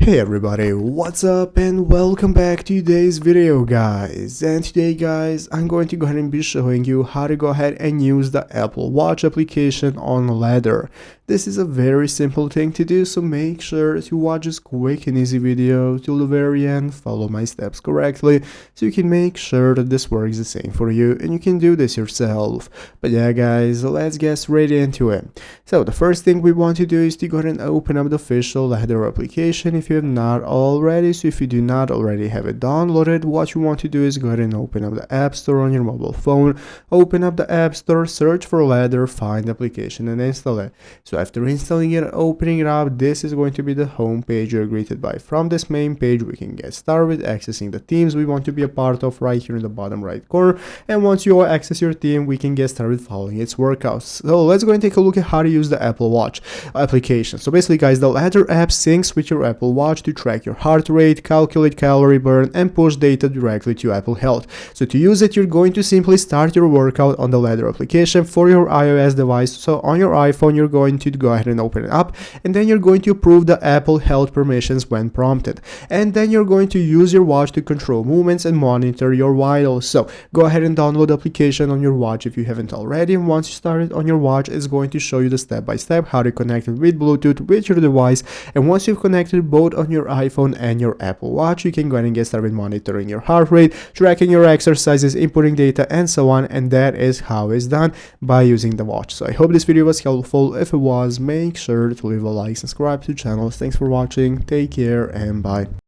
Hey everybody, what's up and welcome back to today's video guys. And today guys, I'm going to go ahead and be showing you how to go ahead and use the Apple Watch application on Ladder. This is a very simple thing to do, so make sure to watch this quick and easy video till the very end, follow my steps correctly, so you can make sure that this works the same for you and you can do this yourself. But yeah guys, let's get straight into it. So the first thing we want to do is to go ahead and open up the official Ladder application if you have not already. So if you do not already have it downloaded, what you want to do is go ahead and open up the App Store on your mobile phone, open up the App Store, search for Ladder, find the application and install it. So after installing it, opening it up, this is going to be the home page you're greeted by. From this main page, we can get started with accessing the teams we want to be a part of right here in the bottom right corner. And once you access your team, we can get started following its workouts. So let's go and take a look at how to use the Apple Watch application. So basically guys, the Ladder app syncs with your Apple Watch to track your heart rate, calculate calorie burn, and push data directly to Apple Health. So to use it, you're going to simply start your workout on the Ladder application for your iOS device. So on your iPhone, you're going to go ahead and open it up, and then you're going to approve the Apple Health permissions when prompted. And then you're going to use your watch to control movements and monitor your vitals. So go ahead and download the application on your watch if you haven't already. And once you start it on your watch, it's going to show you the step-by-step how to connect it with Bluetooth with your device. And once you've connected both on your iPhone and your Apple Watch, you can go ahead and get started monitoring your heart rate, tracking your exercises, inputting data, and so on. And that is how it's done by using the watch. So I hope this video was helpful. If it was, make sure to leave a like, subscribe to the channel. Thanks for watching, take care, and bye.